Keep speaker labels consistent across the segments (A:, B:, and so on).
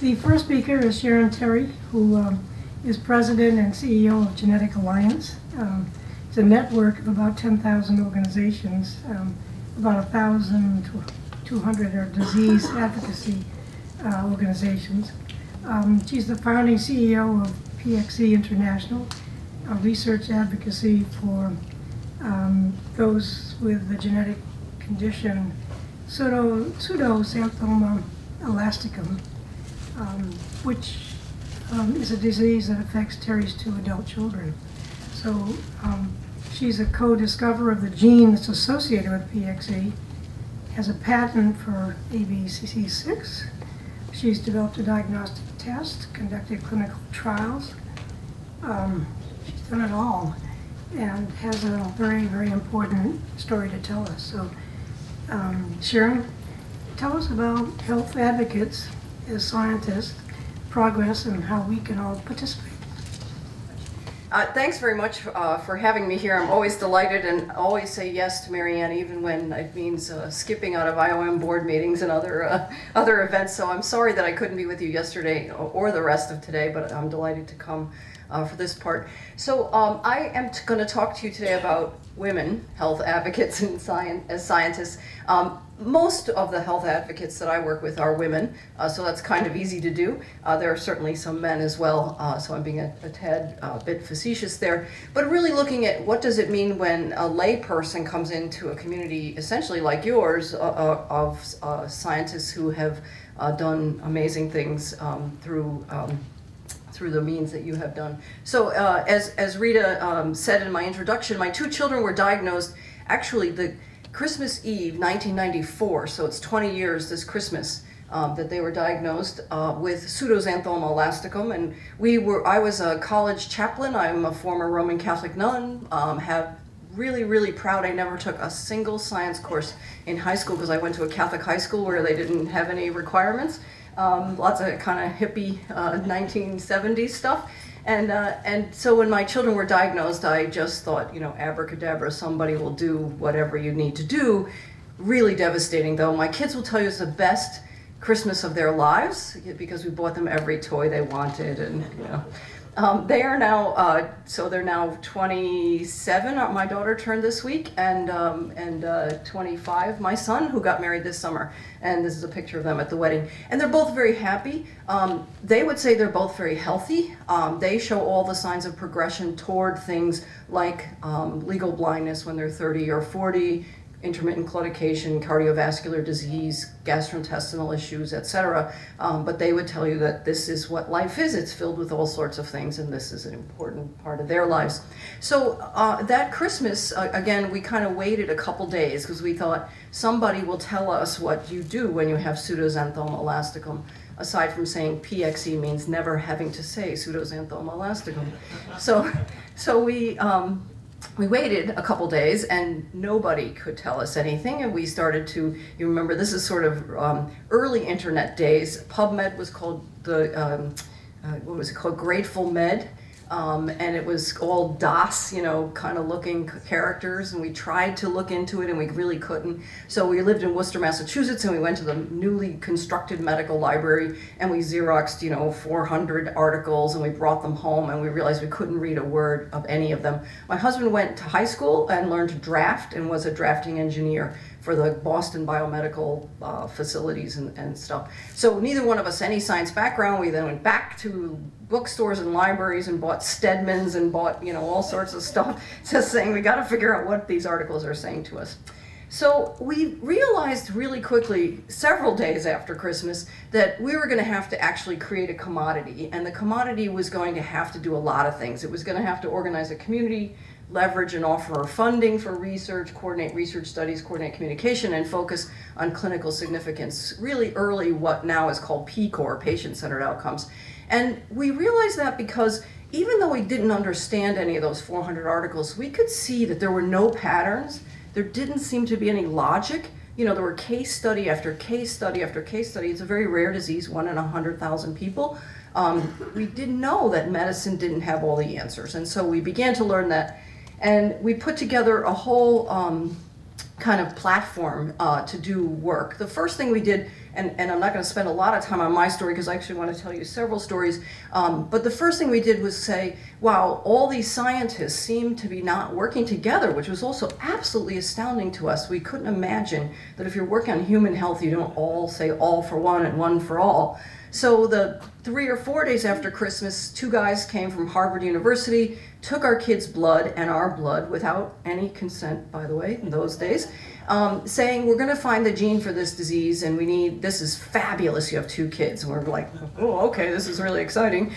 A: The first speaker is Sharon Terry, who is president and CEO of Genetic Alliance. It's a network of about 10,000 organizations. About 1,200 are disease advocacy organizations. She's the founding CEO of PXE International, a research advocacy for those with the genetic condition pseudoxanthoma elasticum, which is a disease that affects Terry's 2 adult children. So she's a co-discoverer of the gene that's associated with PXE, has a patent for ABCC6. She's developed a diagnostic test, conducted clinical trials. She's done it all and has a very, very important story to tell us. So Sharon, tell us about health advocates as scientists, progress, and how we can all participate.
B: Thanks very much for having me here. I'm always delighted and always say yes to Marianne, even when it means skipping out of IOM board meetings and other events. So I'm sorry that I couldn't be with you yesterday or the rest of today, but I'm delighted to come for this part. So I am going to talk to you today about women health advocates and as scientists. Most of the health advocates that I work with are women, so that's kind of easy to do. There are certainly some men as well, so I'm being a tad bit facetious there. But really looking at what does it mean when a lay person comes into a community essentially like yours of scientists who have done amazing things through the means that you have done. So as Rita said in my introduction, my 2 children were diagnosed actually the Christmas Eve 1994, so it's 20 years this Christmas that they were diagnosed with pseudoxanthoma elasticum, and I was a college chaplain. I'm a former Roman Catholic nun. Have really proud I never took a single science course in high school because I went to a Catholic high school where they didn't have any requirements. Lots of kind of hippie 1970s stuff. And so when my children were diagnosed, I just thought, you know, abracadabra, somebody will do whatever you need to do. Really devastating, though. My kids will tell you it's the best Christmas of their lives because we bought them every toy they wanted, and you know. They are now, so they're now 27, my daughter turned this week, and 25, my son, who got married this summer. And this is a picture of them at the wedding. And they're both very happy. They would say they're both very healthy. They show all the signs of progression toward things like legal blindness when they're 30 or 40, intermittent claudication, cardiovascular disease, gastrointestinal issues, etc. But they would tell you that this is what life is. It's filled with all sorts of things, and this is an important part of their lives. So that Christmas, again, we kind of waited a couple days because we thought somebody will tell us what you do when you have pseudoxanthoma elasticum, aside from saying PXE means never having to say pseudoxanthoma elasticum. So we waited a couple days and nobody could tell us anything, and we started to, you remember this is sort of early internet days. PubMed was called what was it called, Grateful Med, and it was all DOS, you know, kind of looking characters, and we tried to look into it and we really couldn't. So we lived in Worcester, Massachusetts, and we went to the newly constructed medical library and we Xeroxed, you know, 400 articles, and we brought them home, and we realized we couldn't read a word of any of them. My husband went to high school and learned to draft and was a drafting engineer for the Boston biomedical facilities and stuff. So neither one of us any science background. We then went back to bookstores and libraries and bought Stedmans and bought, you know, all sorts of stuff, just saying we got to figure out what these articles are saying to us. So we realized really quickly, several days after Christmas, that we were going to have to actually create a commodity, and the commodity was going to have to do a lot of things. It was going to have to organize a community, leverage and offer funding for research, coordinate research studies, coordinate communication, and focus on clinical significance, really early what now is called PCOR, patient-centered outcomes. And we realized that because even though we didn't understand any of those 400 articles, we could see that there were no patterns. There didn't seem to be any logic. You know, there were case study after case study after case study. It's a very rare disease, 1 in 100,000 people. We didn't know that medicine didn't have all the answers. And so we began to learn that. And we put together a whole kind of platform to do work. The first thing we did and I'm not going to spend a lot of time on my story because I actually want to tell you several stories. But the first thing we did was say, wow, all these scientists seem to be not working together, which was also absolutely astounding to us. We couldn't imagine that if you're working on human health, you don't all say all for one and one for all. So the 3 or 4 days after Christmas, 2 guys came from Harvard University, took our kids' blood and our blood without any consent, by the way, in those days, saying, we're going to find the gene for this disease and this is fabulous, you have 2 kids. And we're like, oh, okay, this is really exciting.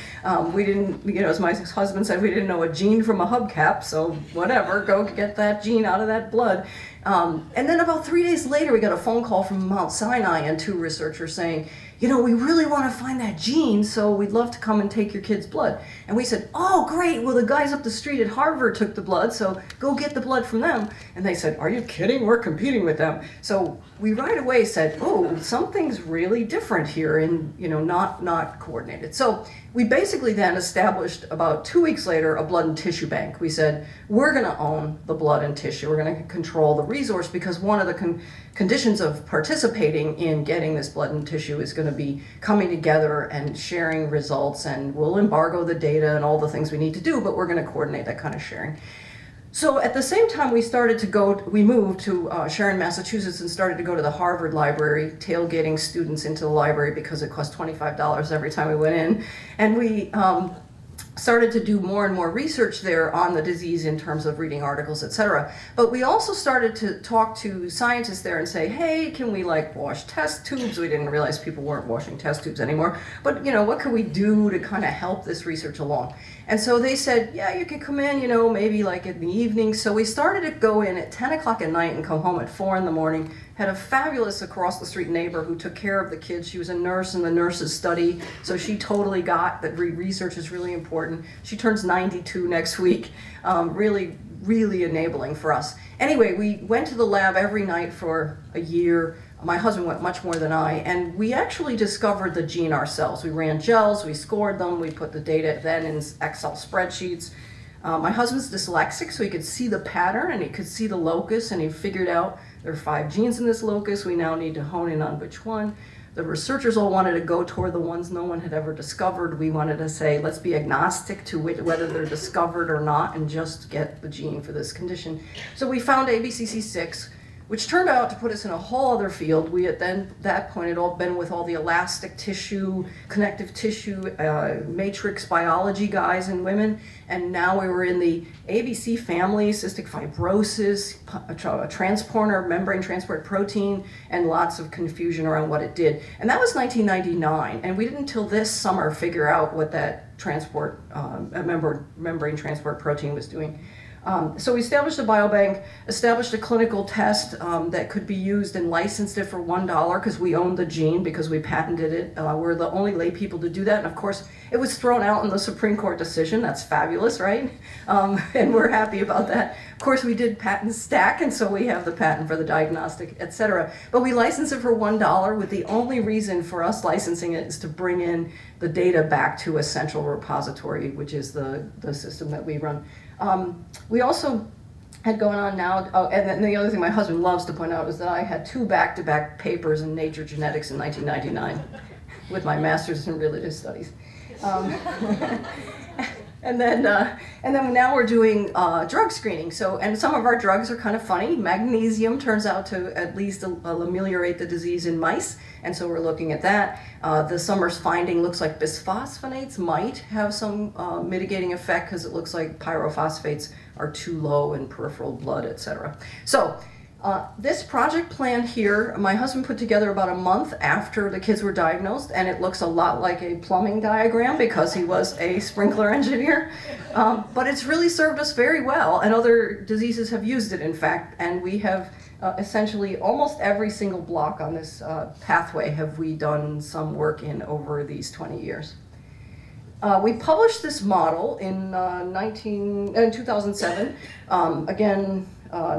B: We didn't, as my husband said, we didn't know a gene from a hubcap, so whatever, go get that gene out of that blood. And then about 3 days later, we got a phone call from Mount Sinai and 2 researchers saying, we really want to find that gene, so we'd love to come and take your kid's blood. And we said, oh, great, well, the guys up the street at Harvard took the blood, so go get the blood from them. And they said, are you kidding? We're competing with them. So we right away said, oh, something's really different here and, not coordinated. So we basically then established about 2 weeks later a blood and tissue bank. We said, we're going to own the blood and tissue. We're going to control the resource because one of the conditions of participating in getting this blood and tissue is going to be coming together and sharing results, and we'll embargo the data and all the things we need to do, but we're going to coordinate that kind of sharing. So at the same time we moved to Sharon, Massachusetts, and started to go to the Harvard Library, tailgating students into the library because it cost $25 every time we went in. And we started to do more and more research there on the disease in terms of reading articles, etc. But we also started to talk to scientists there and say, hey, can we wash test tubes? We didn't realize people weren't washing test tubes anymore. But what can we do to kind of help this research along? And so they said, yeah, you can come in, maybe in the evening. So we started to go in at 10 o'clock at night and come home at 4 in the morning. Had a fabulous across the street neighbor who took care of the kids. She was a nurse in the nurse's study, so she totally got that research is really important. She turns 92 next week. Really, really enabling for us. Anyway, we went to the lab every night for a year. My husband went much more than I, and we actually discovered the gene ourselves. We ran gels, we scored them, we put the data then in Excel spreadsheets. My husband's dyslexic, so he could see the pattern and he could see the locus, and he figured out there are 5 genes in this locus. We now need to hone in on which one. The researchers all wanted to go toward the ones no one had ever discovered. We wanted to say, let's be agnostic to whether they're discovered or not and just get the gene for this condition. So we found ABCC6, which turned out to put us in a whole other field. We at that point had all been with all the elastic tissue, connective tissue, matrix biology guys and women, and now we were in the ABC family, cystic fibrosis, a transporter, membrane transport protein, and lots of confusion around what it did. And that was 1999, and we didn't until this summer figure out what that membrane transport protein was doing. So we established a biobank, established a clinical test that could be used and licensed it for $1 because we owned the gene, because we patented it. We're the only lay people to do that. And of course, it was thrown out in the Supreme Court decision. That's fabulous, right? And we're happy about that. Of course, we did patent stack, and so we have the patent for the diagnostic, etc. But we licensed it for $1 with the only reason for us licensing it is to bring in the data back to a central repository, which is the system that we run. We also had going on now, and then the other thing my husband loves to point out is that I had 2 back-to-back papers in Nature Genetics in 1999 with my master's in religious studies. And then now we're doing drug screening. And some of our drugs are kind of funny. Magnesium turns out to at least ameliorate the disease in mice, and so we're looking at that. The summer's finding looks like bisphosphonates might have some mitigating effect because it looks like pyrophosphates are too low in peripheral blood, etc. So this project plan here, my husband put together about a month after the kids were diagnosed, and it looks a lot like a plumbing diagram because he was a sprinkler engineer. But it's really served us very well, and other diseases have used it, in fact, and we have essentially almost every single block on this pathway have we done some work in over these 20 years. We published this model in 2007. Again,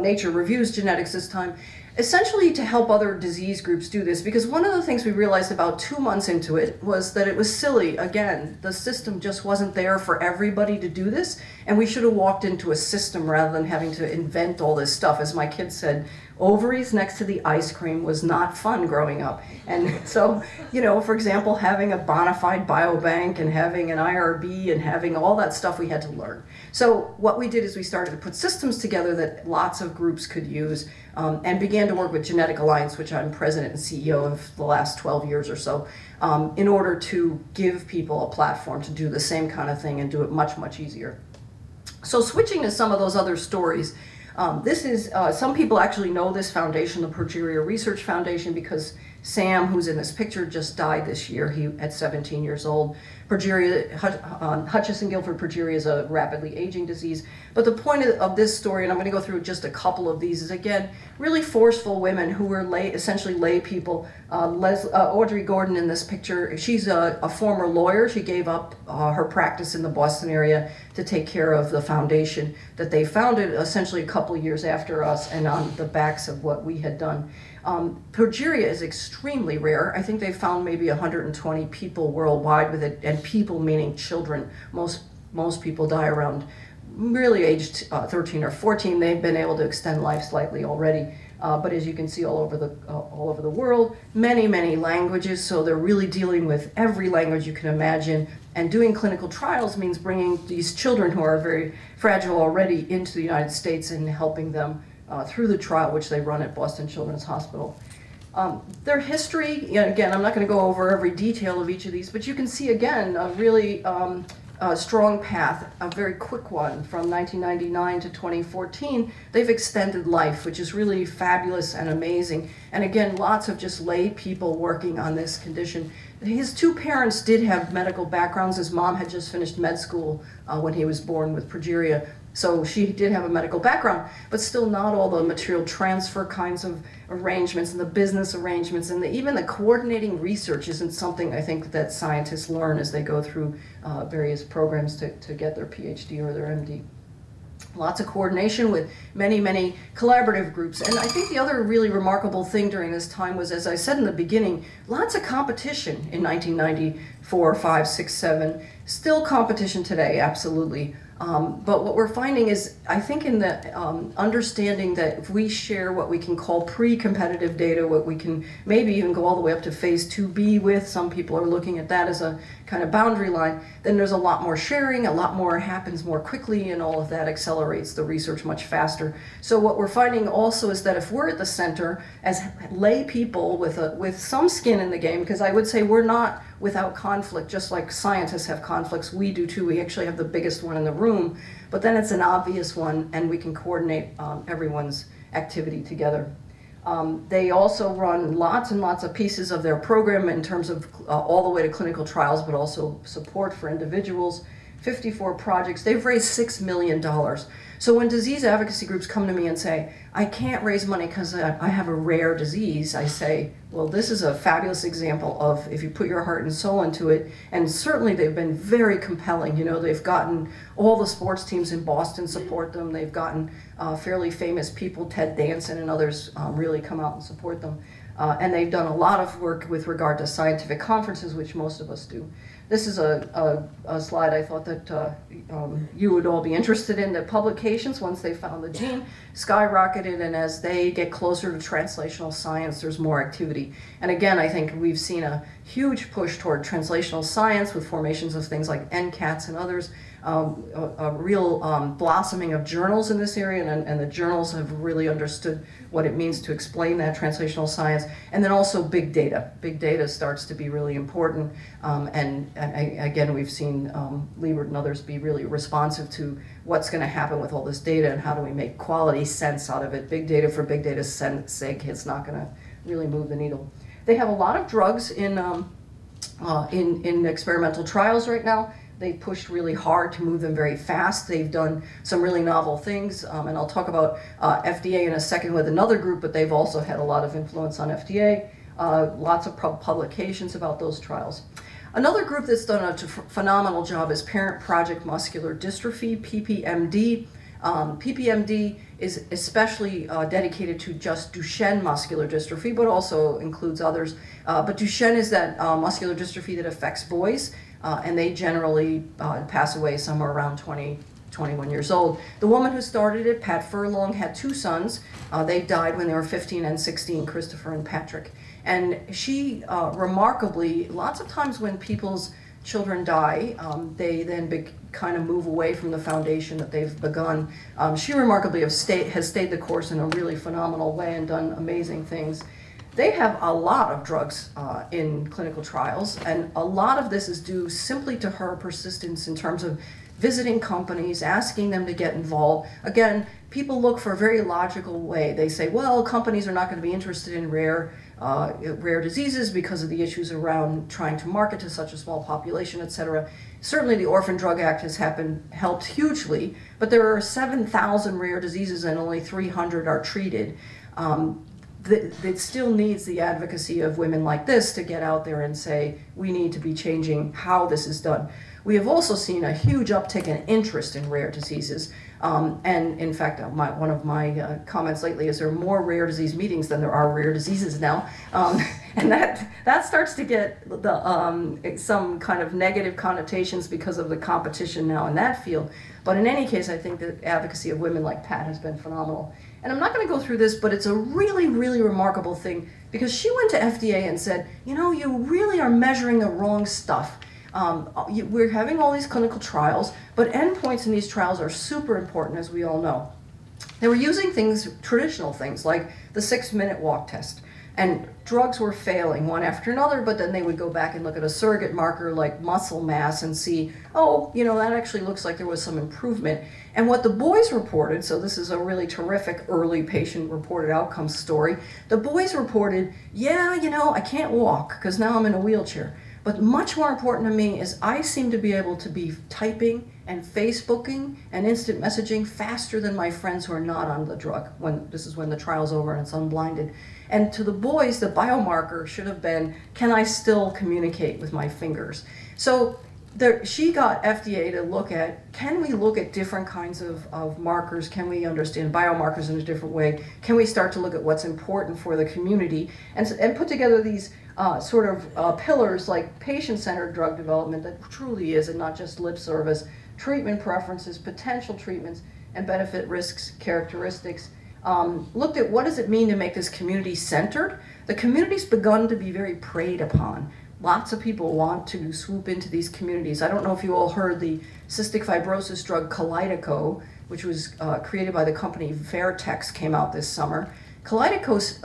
B: Nature Reviews Genetics this time. essentially to help other disease groups do this, because one of the things we realized about 2 months into it was that it was silly. Again, the system just wasn't there for everybody to do this, and we should have walked into a system rather than having to invent all this stuff. As my kids said, ovaries next to the ice cream was not fun growing up. And so, you know, for example, having a bona fide biobank and having an IRB and having all that stuff we had to learn. So what we did is we started to put systems together that lots of groups could use, and began to work with Genetic Alliance, which I'm president and CEO of the last 12 years or so, in order to give people a platform to do the same kind of thing and do it much, much easier. So switching to some of those other stories, this is, some people actually know this foundation, the Progeria Research Foundation, because Sam, who's in this picture, just died this year, at 17 years old. Progeria, Hutchinson-Gilford progeria is a rapidly aging disease. But the point of this story, and I'm going to go through just a couple of these, is again, really forceful women who were essentially lay people. Audrey Gordon in this picture, she's a former lawyer. She gave up her practice in the Boston area to take care of the foundation that they founded essentially a couple years after us and on the backs of what we had done. Progeria is extremely rare. I think they found maybe 120 people worldwide with it, and people meaning children. Most people die around really aged 13 or 14. They've been able to extend life slightly already. But as you can see all over the world, many languages, so they're really dealing with every language you can imagine. And doing clinical trials means bringing these children who are very fragile already into the United States and helping them through the trial, which they run at Boston Children's Hospital. Their history, again, I'm not going to go over every detail of each of these, but you can see again a really strong path, a very quick one from 1999 to 2014. They've extended life, which is really fabulous and amazing. And again, lots of just lay people working on this condition. His two parents did have medical backgrounds. His mom had just finished med school when he was born with progeria. So she did have a medical background, but still not all the material transfer kinds of arrangements and the business arrangements and even the coordinating research isn't something I think that scientists learn as they go through various programs to get their PhD or their MD. Lots of coordination with many collaborative groups. And I think the other really remarkable thing during this time was, as I said in the beginning, lots of competition in 1994, 5, 6, 7. Still competition today, absolutely. But what we're finding is, I think in the understanding that if we share what we can call pre-competitive data, what we can maybe even go all the way up to phase 2B with, some people are looking at that as a kind of boundary line, then there's a lot more sharing, a lot more happens more quickly, and all of that accelerates the research much faster. So what we're finding also is that if we're at the center as lay people with some skin in the game, because I would say we're not without conflict, just like scientists have conflicts, we do too. We actually have the biggest one in the room, but then it's an obvious one, and we can coordinate everyone's activity together. They also run lots and lots of pieces of their program in terms of all the way to clinical trials, but also support for individuals. 54 projects. They've raised $6 million. So when disease advocacy groups come to me and say, I can't raise money because I have a rare disease, I say, well, this is a fabulous example of if you put your heart and soul into it, and certainly they've been very compelling. You know, they've gotten all the sports teams in Boston support them. They've gotten fairly famous people, Ted Danson and others, really come out and support them. And they've done a lot of work with regard to scientific conferences, which most of us do. This is a slide I thought that you would all be interested in. The publications, once they found the gene, skyrocketed, and as they get closer to translational science, there's more activity. And again, I think we've seen a huge push toward translational science with formations of things like NCATs and others, a real blossoming of journals in this area, and the journals have really understood what it means to explain that translational science. And then also big data. Big data starts to be really important, and again, we've seen Liebert and others be really responsive to what's going to happen with all this data and how do we make quality sense out of it. Big data for big data's sake, it's not going to really move the needle. They have a lot of drugs in experimental trials right now. They pushed really hard to move them very fast. They've done some really novel things, and I'll talk about FDA in a second with another group, but they've also had a lot of influence on FDA. Lots of publications about those trials. Another group that's done a phenomenal job is Parent Project Muscular Dystrophy, PPMD. PPMD is especially dedicated to just Duchenne muscular dystrophy, but also includes others. But Duchenne is that muscular dystrophy that affects boys, and they generally pass away somewhere around 21 years old. The woman who started it, Pat Furlong, had 2 sons. They died when they were 15 and 16, Christopher and Patrick. And she remarkably, lots of times when people's children die, they then kind of move away from the foundation that they've begun. She remarkably has stayed the course in a really phenomenal way and done amazing things. They have a lot of drugs in clinical trials, and a lot of this is due simply to her persistence in terms of visiting companies, asking them to get involved. Again, people look for a very logical way. They say, well, companies are not going to be interested in rare diseases because of the issues around trying to market to such a small population, etc. Certainly the Orphan Drug Act has helped hugely, but there are 7,000 rare diseases and only 300 are treated. It still needs the advocacy of women like this to get out there and say, we need to be changing how this is done. We have also seen a huge uptick in interest in rare diseases. And in fact, one of my comments lately is there are more rare disease meetings than there are rare diseases now. And that starts to get some kind of negative connotations because of the competition now in that field. But in any case, I think the advocacy of women like Pat has been phenomenal. And I'm not going to go through this, but it's a really, really remarkable thing because she went to FDA and said, you know, you really are measuring the wrong stuff. We're having all these clinical trials, but endpoints in these trials are super important, as we all know. They were using traditional things like the 6-minute walk test, and drugs were failing one after another, but then they would go back and look at a surrogate marker like muscle mass and see, oh, you know, that actually looks like there was some improvement. And what the boys reported, so this is a really terrific early patient-reported outcomes story, the boys reported, yeah, you know, I can't walk because now I'm in a wheelchair. But much more important to me is I seem to be able to be typing and Facebooking and instant messaging faster than my friends who are not on the drug. This is when the trial's over and it's unblinded. And to the boys, the biomarker should have been, can I still communicate with my fingers? So she got FDA to look at, can we look at different kinds of markers? Can we understand biomarkers in a different way? Can we start to look at what's important for the community? And put together these pillars like patient-centered drug development that truly is, and not just lip service, treatment preferences, potential treatments, and benefit risks characteristics. Looked at what does it mean to make this community-centered. The community's begun to be very preyed upon. Lots of people want to swoop into these communities. I don't know if you all heard the cystic fibrosis drug Kalydeco, which was created by the company Vertex, came out this summer. Kalydeco's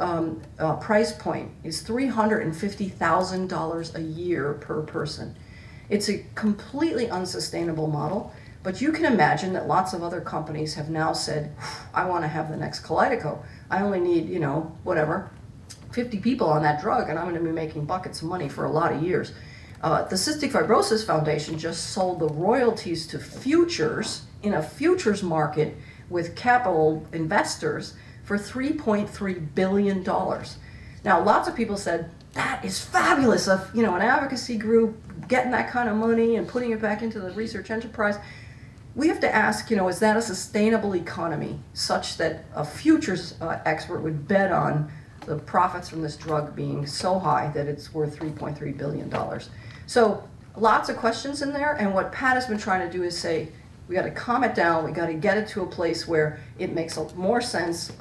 B: price point is $350,000 a year per person. It's a completely unsustainable model, but you can imagine that lots of other companies have now said, I want to have the next Kalydeco. I only need, 50 people on that drug, and I'm going to be making buckets of money for a lot of years. The Cystic Fibrosis Foundation just sold the royalties to futures in a futures market with capital investors for $3.3 billion. Now, lots of people said, that is fabulous, an advocacy group getting that kind of money and putting it back into the research enterprise. We have to ask, is that a sustainable economy such that a futures expert would bet on the profits from this drug being so high that it's worth $3.3 billion. So lots of questions in there, and what Pat has been trying to do is say, we got to calm it down, we got to get it to a place where it makes more sense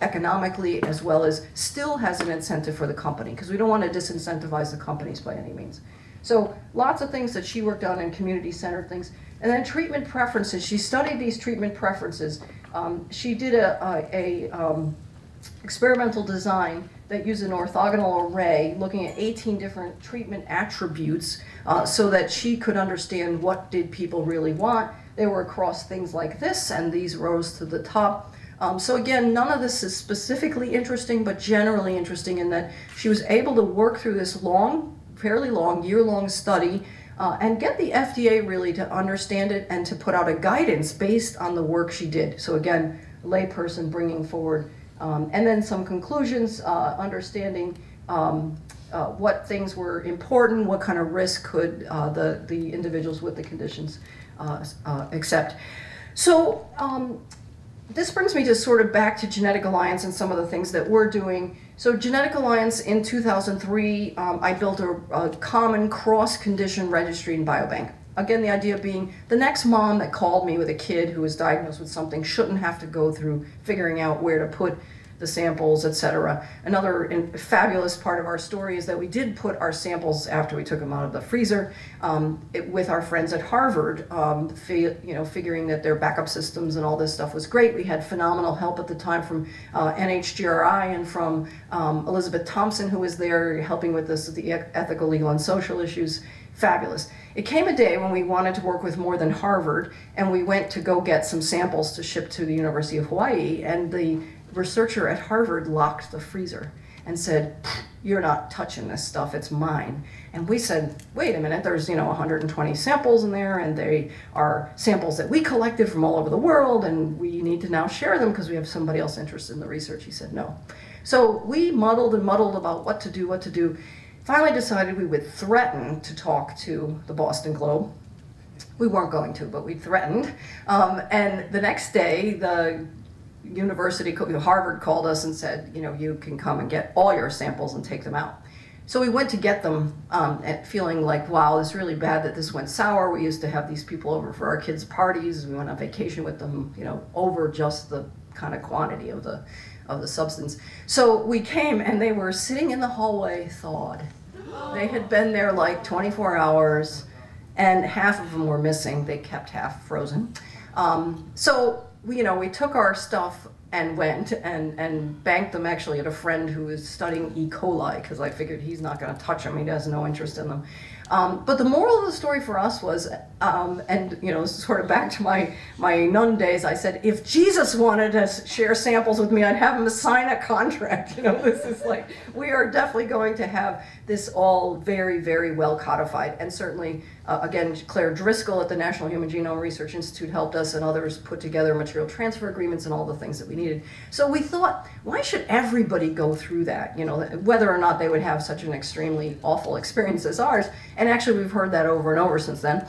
B: economically, as well as still has an incentive for the company, because we don't want to disincentivize the companies by any means. So lots of things that she worked on in community-centered things. And then treatment preferences. She studied these treatment preferences. She did a experimental design that used an orthogonal array looking at 18 different treatment attributes so that she could understand what did people really want. They were across things like this, and these rose to the top. So again, none of this is specifically interesting, but generally interesting in that she was able to work through this fairly long, year-long study and get the FDA really to understand it and to put out a guidance based on the work she did. So again, layperson bringing forward and then some conclusions, understanding what things were important, what kind of risk could the individuals with the conditions accept. So this brings me to sort of back to Genetic Alliance and some of the things that we're doing. So Genetic Alliance in 2003, I built a common cross-condition registry in biobank. Again, the idea being the next mom that called me with a kid who was diagnosed with something shouldn't have to go through figuring out where to put the samples, etc. Another fabulous part of our story is that we did put our samples after we took them out of the freezer with our friends at Harvard, figuring that their backup systems and all this stuff was great. We had phenomenal help at the time from NHGRI and from Elizabeth Thompson, who was there helping with this, the ethical, legal, and social issues. Fabulous. It came a day when we wanted to work with more than Harvard, and we went to go get some samples to ship to the University of Hawaii, and the researcher at Harvard locked the freezer and said, "You're not touching this stuff, it's mine." And we said, wait a minute, there's 120 samples in there, and they are samples that we collected from all over the world, and we need to now share them because we have somebody else interested in the research. He said no. So we muddled and muddled about what to do. Finally decided we would threaten to talk to the Boston Globe. We weren't going to, but we threatened. And the next day, the university, Harvard called us and said, you can come and get all your samples and take them out. So we went to get them, feeling like, wow, it's really bad that this went sour. We used to have these people over for our kids' parties. We went on vacation with them, over just the kind of quantity of the substance. So we came and they were sitting in the hallway thawed. They had been there like 24 hours and half of them were missing. They kept half frozen. So we took our stuff and went and banked them actually at a friend who was studying E. coli, because I figured he's not going to touch them. He has no interest in them. But the moral of the story for us was, sort of back to my nun days, I said, if Jesus wanted to share samples with me, I'd have him sign a contract. This is like, we are definitely going to have this all very, very well codified. And certainly, again, Claire Driscoll at the National Human Genome Research Institute helped us, and others put together material transfer agreements and all the things that we needed. So we thought, why should everybody go through that? Whether or not they would have such an extremely awful experience as ours. And actually, we've heard that over and over since then.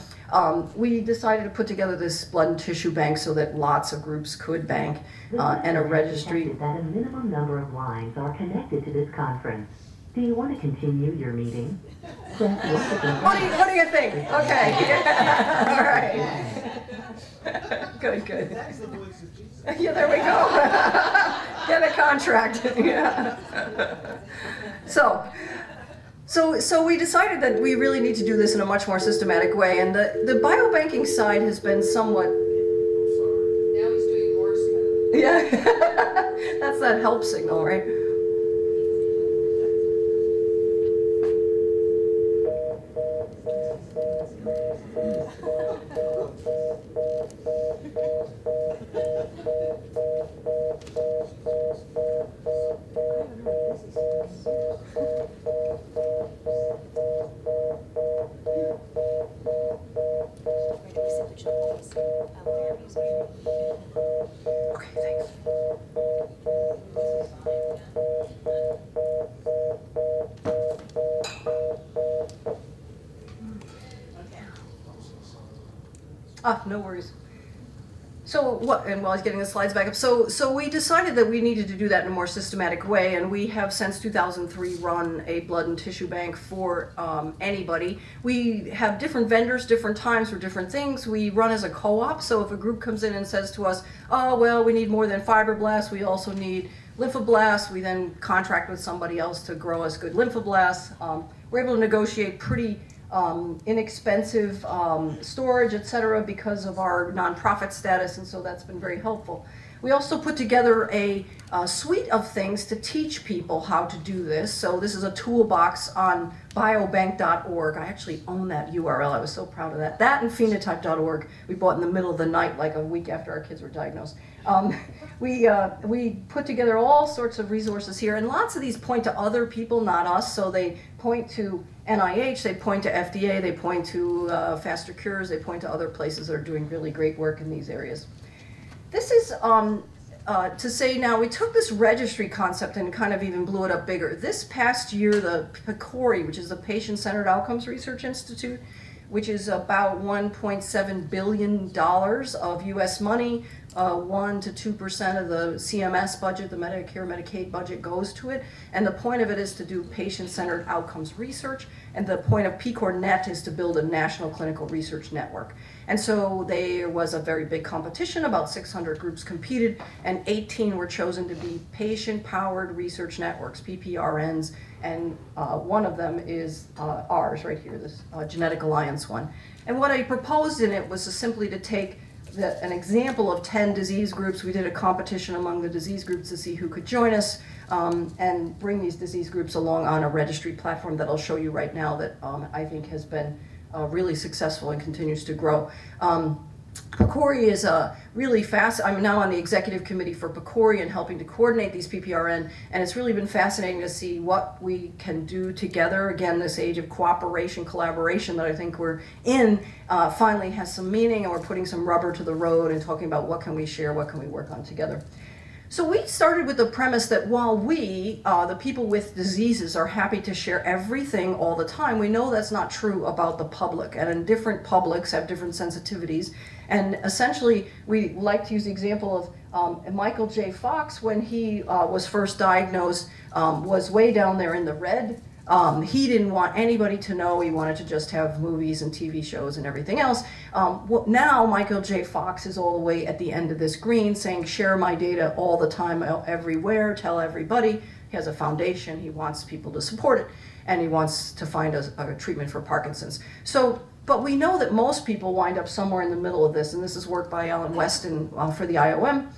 B: We decided to put together this blood and tissue bank so that lots of groups could bank, and a registry.
C: That a minimum number of lines are connected to this conference. Do you want to continue your meeting?
B: What do you think? Okay. All right. Good. Yeah, there we go. Get a contract. Yeah. So we decided that we really need to do this in a much more systematic way, and the biobanking side has been somewhat.
D: Now he's doing Morse code.
B: Yeah, that's that help signal, right? Okay, thanks. No worries. So what, and while I was getting the slides back up, so we decided that we needed to do that in a more systematic way, and we have since 2003 run a blood and tissue bank for anybody. We have different vendors, different times for different things. We run as a co-op, so if a group comes in and says to us, oh, well, we need more than fibroblasts, we also need lymphoblasts, we then contract with somebody else to grow us good lymphoblasts. We're able to negotiate pretty inexpensive storage, etc., because of our nonprofit status, and so that's been very helpful. We also put together a suite of things to teach people how to do this. So this is a toolbox on biobank.org. I actually own that URL. I was so proud of that. That and phenotype.org we bought in the middle of the night, like a week after our kids were diagnosed. We put together all sorts of resources here, and lots of these point to other people, not us. So they point to NIH, they point to FDA, they point to Faster Cures, they point to other places that are doing really great work in these areas. This is to say now, we took this registry concept and kind of even blew it up bigger. This past year, the PCORI, which is the Patient-Centered Outcomes Research Institute, which is about $1.7 billion of US money. 1 to 2% of the CMS budget, the Medicare, Medicaid budget goes to it. And the point of it is to do patient-centered outcomes research. And the point of PCORnet is to build a national clinical research network. And so there was a very big competition. About 600 groups competed, and 18 were chosen to be patient-powered research networks, PPRNs. And one of them is ours right here, this Genetic Alliance one. And what I proposed in it was simply to take an example of 10 disease groups. We did a competition among the disease groups to see who could join us and bring these disease groups along on a registry platform that I'll show you right now that I think has been really successful and continues to grow. Progeria is really fast. I'm now on the executive committee for Progeria and helping to coordinate these PPRN, and it's really been fascinating to see what we can do together. Again, this age of cooperation, collaboration that I think we're in finally has some meaning, and we're putting some rubber to the road and talking about what can we share, what can we work on together. So we started with the premise that while we, the people with diseases, are happy to share everything all the time, we know that's not true about the public, and different publics have different sensitivities. And essentially, we like to use the example of Michael J. Fox, when he was first diagnosed, was way down there in the red. He didn't want anybody to know. He wanted to just have movies and TV shows and everything else. Well, now Michael J. Fox is all the way at the end of this green, saying, share my data all the time, everywhere, tell everybody. He has a foundation. He wants people to support it, and he wants to find a treatment for Parkinson's. So, but we know that most people wind up somewhere in the middle of this, and this is work by Alan Weston for the IOM.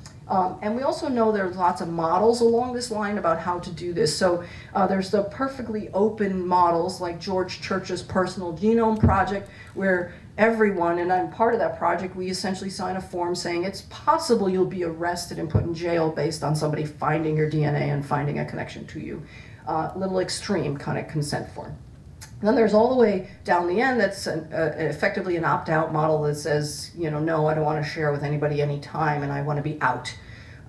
B: And we also know there's lots of models along this line about how to do this. So there's the perfectly open models like George Church's Personal Genome Project, where everyone, and I'm part of that project, we essentially sign a form saying it's possible you'll be arrested and put in jail based on somebody finding your DNA and finding a connection to you. Little extreme kind of consent form. And then there's all the way down the end that's effectively an opt-out model that says, you know, no, I don't want to share with anybody anytime, and I want to be out.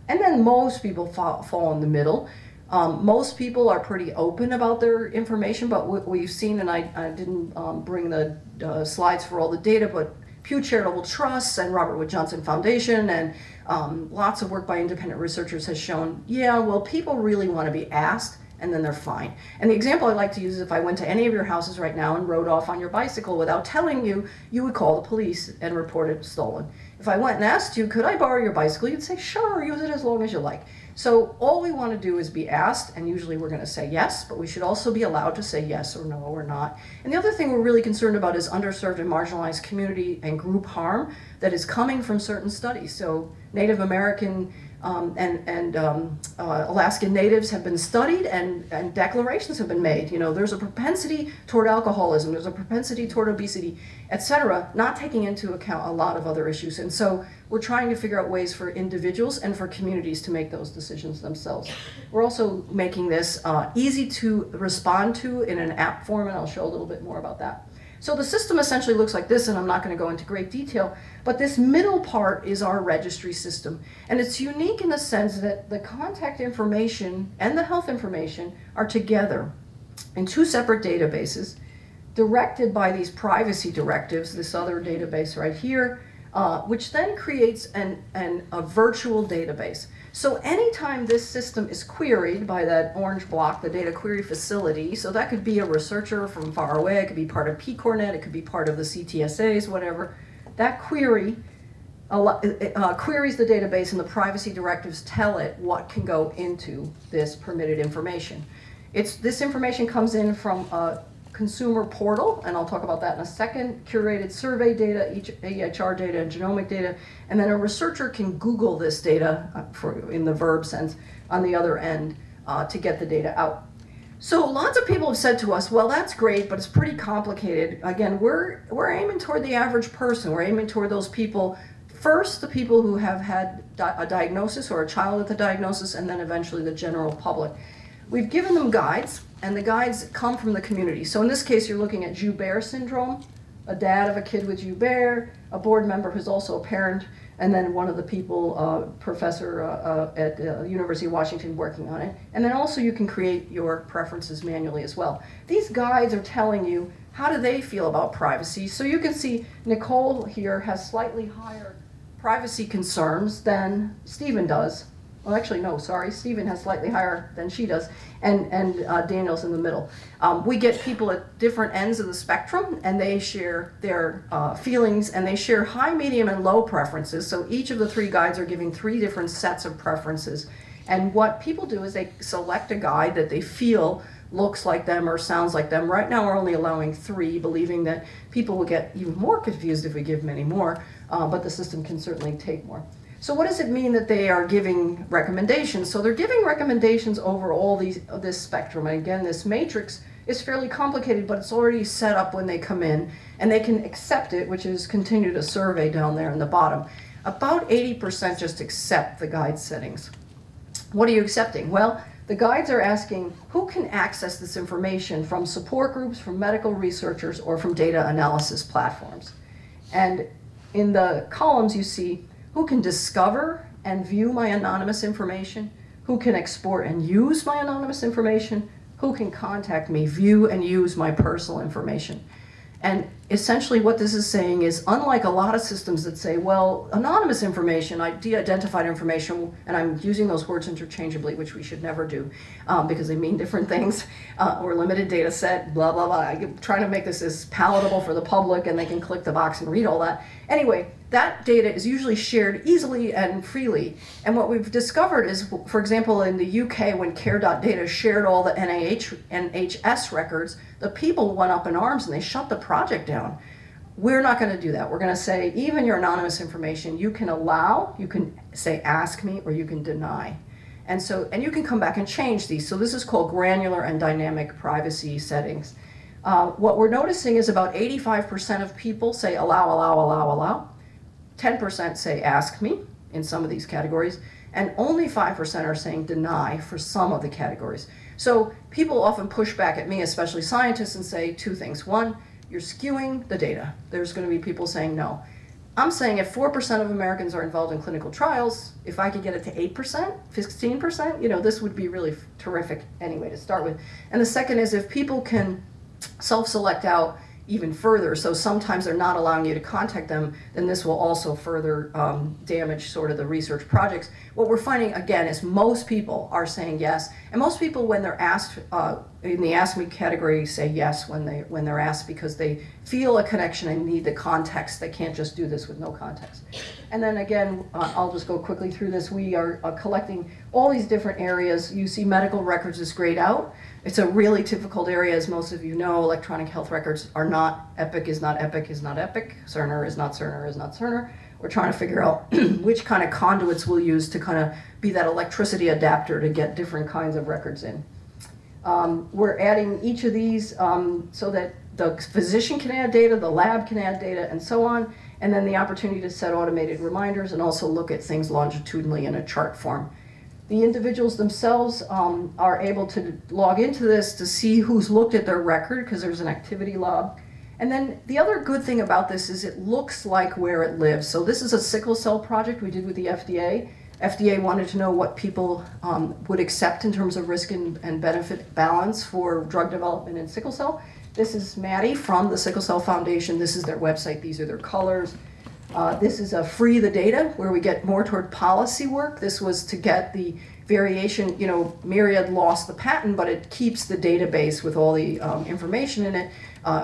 B: And then most people fall in the middle. Most people are pretty open about their information, but what we've seen, and I didn't bring the slides for all the data, but Pew Charitable Trusts and Robert Wood Johnson Foundation and lots of work by independent researchers has shown, yeah, well, people really want to be asked, and then they're fine. And the example I like to use is if I went to any of your houses right now and rode off on your bicycle without telling you, you would call the police and report it stolen. If I went and asked you, could I borrow your bicycle? You'd say, sure, use it as long as you like. So all we want to do is be asked, and usually we're going to say yes, but we should also be allowed to say yes or no or not. And the other thing we're really concerned about is underserved and marginalized community and group harm that is coming from certain studies. So Native American and Alaskan Natives have been studied, and declarations have been made. You know, there's a propensity toward alcoholism, there's a propensity toward obesity, etc., not taking into account a lot of other issues. And so we're trying to figure out ways for individuals and for communities to make those decisions themselves. We're also making this easy to respond to in an app form, and I'll show a little bit more about that. So the system essentially looks like this, and I'm not going to go into great detail, but this middle part is our registry system. And it's unique in the sense that the contact information and the health information are together in two separate databases, directed by these privacy directives, this other database right here, which then creates a virtual database. So anytime this system is queried by that orange block, the data query facility, so that could be a researcher from far away, it could be part of PCORnet, it could be part of the CTSAs, whatever, that query queries the database, and the privacy directives tell it what can go into this permitted information. This information comes in from a consumer portal, and I'll talk about that in a second, curated survey data, EHR data, and genomic data, and then a researcher can Google this data, in the verb sense, on the other end to get the data out. So lots of people have said to us, well, that's great, but it's pretty complicated. Again, we're aiming toward the average person. We're aiming toward those people, first the people who have had a diagnosis or a child with a diagnosis, and then eventually the general public. We've given them guides, and the guides come from the community. So in this case, you're looking at Joubert syndrome, a dad of a kid with Joubert, a board member who's also a parent, and then one of the people, professor at the University of Washington working on it. And then also you can create your preferences manually as well. These guides are telling you how do they feel about privacy? So you can see Nicole here has slightly higher privacy concerns than Stephen does. Well, actually, no, sorry. Stephen has slightly higher than she does, and Daniel's in the middle. We get people at different ends of the spectrum, and they share their feelings, and they share high, medium, and low preferences. So each of the 3 guides are giving 3 different sets of preferences. And what people do is they select a guide that they feel looks like them or sounds like them. Right now, we're only allowing 3, believing that people will get even more confused if we give many more, but the system can certainly take more. So what does it mean that they are giving recommendations? So they're giving recommendations over all this spectrum. And again, this matrix is fairly complicated, but it's already set up when they come in, and they can accept it, which is continue to survey down there in the bottom. About 80% just accept the guide settings. What are you accepting? Well, the guides are asking who can access this information from support groups, from medical researchers, or from data analysis platforms. And in the columns you see who can discover and view my anonymous information, who can export and use my anonymous information, who can contact me, view and use my personal information. And essentially what this is saying is, unlike a lot of systems that say, well, anonymous information, de-identified information, and I'm using those words interchangeably, which we should never do, because they mean different things, or limited data set, blah, blah, blah. I'm trying to make this as palatable for the public, and they can click the box and read all that. Anyway, that data is usually shared easily and freely. And what we've discovered is, for example, in the UK, when Care.data shared all the NHS records, the people went up in arms and they shut the project down. We're not going to do that. We're going to say, even your anonymous information, you can allow, you can say ask me, or you can deny. And you can come back and change these. So this is called granular and dynamic privacy settings. What we're noticing is about 85% of people say allow, allow, allow, allow. 10% say ask me in some of these categories, and only 5% are saying deny for some of the categories. So people often push back at me, especially scientists, and say 2 things. 1, you're skewing the data. There's going to be people saying no. I'm saying if 4% of Americans are involved in clinical trials, if I could get it to 8%, 15%, you know, this would be really terrific anyway to start with. And the second is if people can self-select out even further, so sometimes they're not allowing you to contact them, then this will also further damage sort of the research projects. What we're finding again is most people are saying yes, and most people when they're asked in the ask me category say yes when they're asked, because they feel a connection and need the context. They can't just do this with no context. And then again, I'll just go quickly through this. We are collecting all these different areas. You see medical records is grayed out. It's a really difficult area, as most of you know. Electronic health records are not, EPIC is not EPIC is not EPIC, Cerner is not Cerner is not Cerner. We're trying to figure out which kind of conduits we'll use to kind of be that electricity adapter to get different kinds of records in. We're adding each of these so that the physician can add data, the lab can add data, and so on, and then the opportunity to set automated reminders and also look at things longitudinally in a chart form. The individuals themselves are able to log into this to see who's looked at their record, because there's an activity log. And then the other good thing about this is it looks like where it lives. So this is a sickle cell project we did with the FDA. FDA wanted to know what people would accept in terms of risk and benefit balance for drug development in sickle cell. This is Maddie from the Sickle Cell Foundation. This is their website. These are their colors. This is a free the data, where we get more toward policy work. This was to get the variation, you know, Myriad lost the patent, but it keeps the database with all the information in it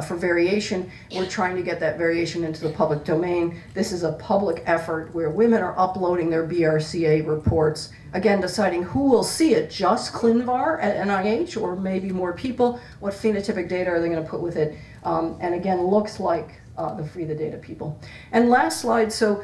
B: for variation. We're trying to get that variation into the public domain. This is a public effort where women are uploading their BRCA reports, again, deciding who will see it, just ClinVar at NIH, or maybe more people. What phenotypic data are they going to put with it? And again, looks like the free the data people. And last slide, so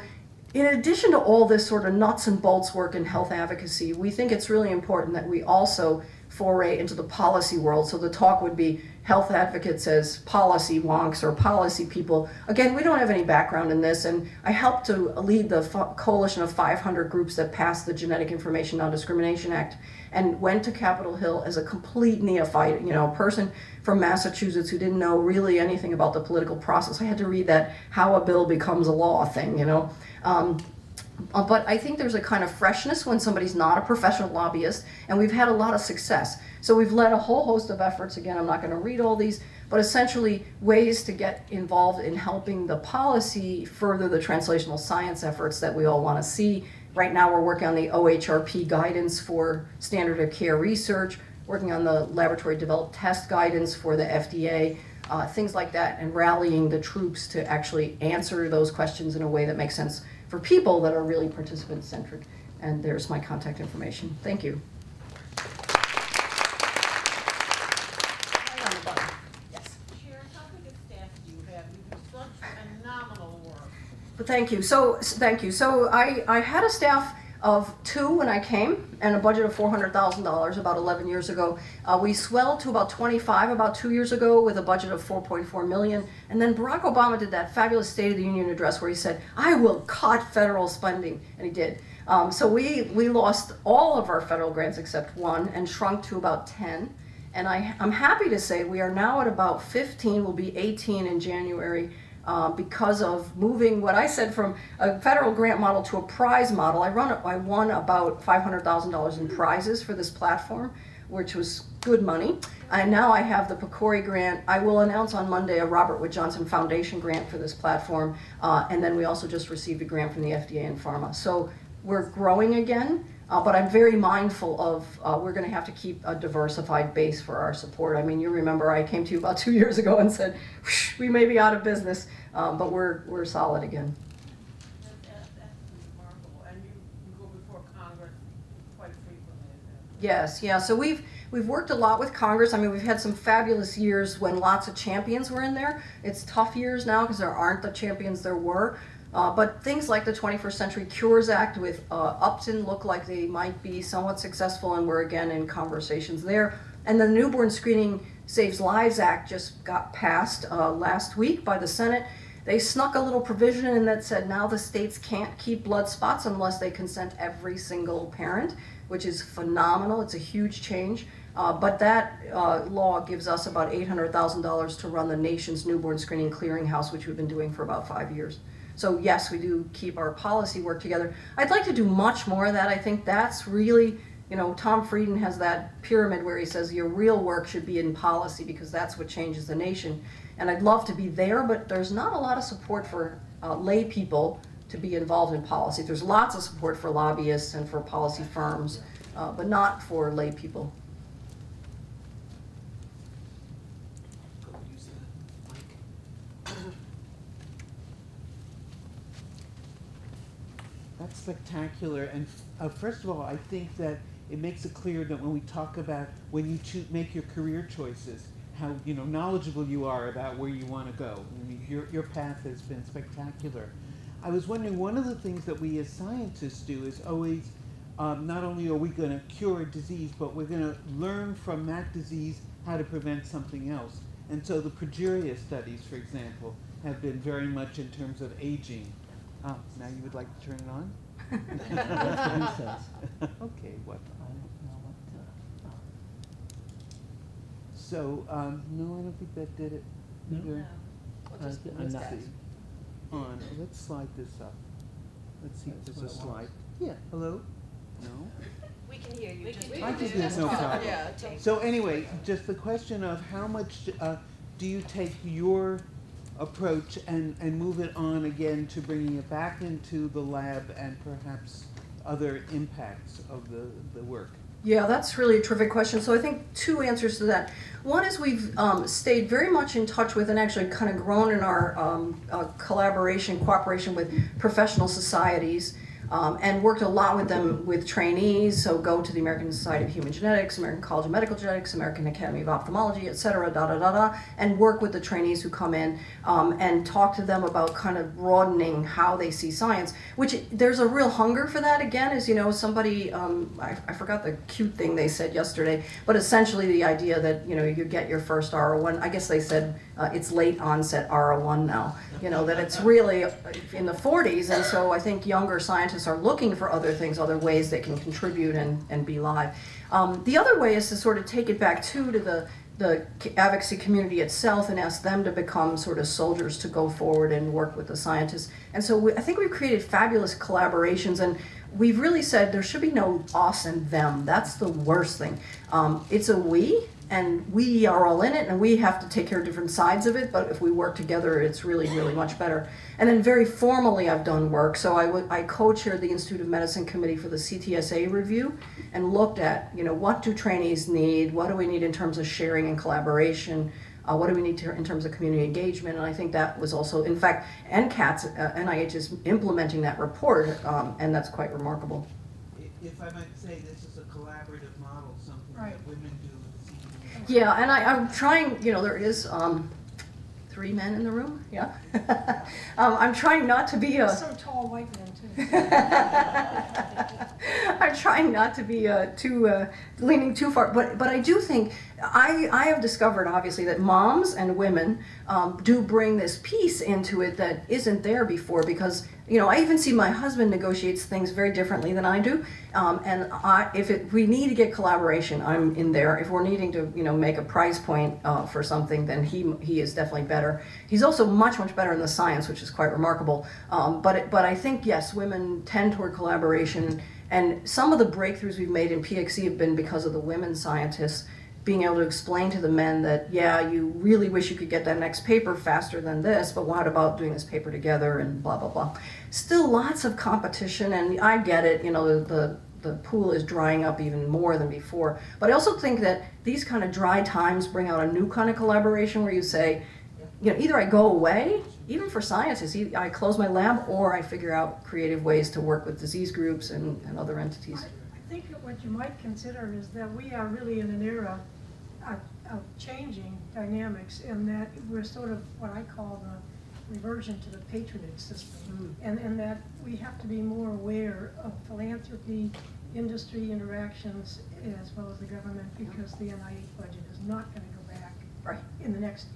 B: in addition to all this sort of nuts and bolts work in health advocacy, we think it's really important that we also foray into the policy world. So the talk would be health advocates as policy wonks or policy people. Again, we don't have any background in this, and I helped to lead the coalition of 500 groups that passed the Genetic Information Non-Discrimination Act, and went to Capitol Hill as a complete neophyte, you know, a person from Massachusetts who didn't know really anything about the political process. I had to read that how a bill becomes a law thing, you know. But I think there's a kind of freshness when somebody's not a professional lobbyist, and we've had a lot of success. So we've led a whole host of efforts. Again, I'm not going to read all these, but essentially ways to get involved in helping the policy further the translational science efforts that we all want to see. Right now we're working on the OHRP guidance for standard of care research, working on the laboratory developed test guidance for the FDA, things like that, and rallying the troops to actually answer those questions in a way that makes sense for people that are really participant-centric. And there's my contact information. Thank you.
E: Sharon, how big a staff do you have? You do such phenomenal work.
B: But thank you. Thank you. So I had a staff of 2 when I came, and a budget of $400,000 about 11 years ago. We swelled to about 25 about 2 years ago with a budget of $4.4 million. And then Barack Obama did that fabulous State of the Union address where he said, "I will cut federal spending," and he did. So we lost all of our federal grants except one and shrunk to about 10. And I'm happy to say we are now at about 15. We'll be 18 in January. Because of moving what I said from a federal grant model to a prize model. I won about $500,000 in prizes for this platform, which was good money. And now I have the Progeria grant. I will announce on Monday a Robert Wood Johnson Foundation grant for this platform. And then we also just received a grant from the FDA and pharma. So we're growing again. But I'm very mindful of we're going to have to keep a diversified base for our support. I mean, you remember I came to you about 2 years ago and said, we may be out of business, but we're solid again.
E: That's remarkable. And you go before Congress quite frequently, is it?
B: Yes, yeah. So we've worked a lot with Congress. I mean, we've had some fabulous years when lots of champions were in there. It's tough years now because there aren't the champions there were. But things like the 21st Century Cures Act with Upton look like they might be somewhat successful, and we're again in conversations there. And the Newborn Screening Saves Lives Act just got passed last week by the Senate. They snuck a little provision in that said now the states can't keep blood spots unless they consent every single parent, which is phenomenal. It's a huge change. But that law gives us about $800,000 to run the nation's newborn screening clearinghouse, which we've been doing for about 5 years. So yes, we do keep our policy work together. I'd like to do much more of that. I think that's really, you know, Tom Frieden has that pyramid where he says your real work should be in policy because that's what changes the nation. And I'd love to be there, but there's not a lot of support for lay people to be involved in policy. There's lots of support for lobbyists and for policy firms, but not for lay people.
F: That's spectacular. And first of all, I think that it makes it clear that when we talk about when you make your career choices, how knowledgeable you are about where you want to go. I mean, your path has been spectacular. I was wondering, one of the things that we as scientists do is always, not only are we going to cure a disease, but we're going to learn from that disease how to prevent something else. And so the Progeria studies, for example, have been very much in terms of aging. Oh, now you would like to turn it on? Okay, what? So, no, I don't think that did it.
G: No.
F: Either.
G: I'm not.
F: On. Let's slide this up. Let's see if there's a slide. Yeah, hello? No?
H: We can hear you.
F: I think there's no problem.
H: Yeah.
F: So anyway, just the question of how much do you take your approach and move it on again to bringing it back into the lab and perhaps other impacts of the work?
B: Yeah, that's really a terrific question. So I think two answers to that. One is we've stayed very much in touch with and actually kind of grown in our cooperation with professional societies. And worked a lot with them with trainees, so go to the American Society of Human Genetics, American College of Medical Genetics, American Academy of Ophthalmology, et cetera, and work with the trainees who come in and talk to them about kind of broadening how they see science, which there's a real hunger for that. Again, as you know, somebody, I forgot the cute thing they said yesterday, but essentially the idea that, you get your first R01, I guess they said it's late onset R01 now, that it's really in the 40s, and so I think younger scientists are looking for other things, other ways they can contribute and be live. The other way is to sort of take it back to the advocacy community itself and ask them to become sort of soldiers to go forward and work with the scientists. And so I think we've created fabulous collaborations, and we've really said there should be no us and them. That's the worst thing. It's a we, and we are all in it, and we have to take care of different sides of it, but if we work together, it's really, really much better. And then very formally, I've done work. So I co-chaired the Institute of Medicine Committee for the CTSA review and looked at, what do trainees need? What do we need in terms of sharing and collaboration? What do we need in terms of community engagement? And I think that was also, in fact, NIH is implementing that report, and that's quite remarkable.
F: If I might say, this is a collaborative model, something
A: Right.
F: that women do.
B: Yeah, and I'm trying, there is 3 men in the room, yeah. I'm trying not to be
A: Some tall white men too.
B: I'm trying not to be leaning too far, but I do think I have discovered obviously that moms and women do bring this piece into it that isn't there before, because I even see my husband negotiates things very differently than I do, and if we need to get collaboration, I'm in there. If we're needing to make a price point for something, then he is definitely better. He's also much better in the science, which is quite remarkable. But I think yes, women tend toward collaboration, and some of the breakthroughs we've made in PXE have been because of the women scientists being able to explain to the men that, yeah, you really wish you could get that next paper faster than this, but what about doing this paper together and blah, blah, blah. Still lots of competition, and I get it, the pool is drying up even more than before. But I also think that these kind of dry times bring out a new kind of collaboration where you say, either I go away, even for scientists, I close my lab, or I figure out creative ways to work with disease groups and other entities.
A: I think that what you might consider is that we are really in an era of changing dynamics, in that we're sort of what I call the reversion to the patronage system, and that we have to be more aware of philanthropy, industry interactions, as well as the government, because the NIH budget is not going to go back in the next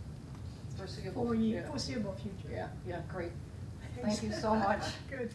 A: foreseeable future.
B: Yeah, great. Thank you so much.
A: Good.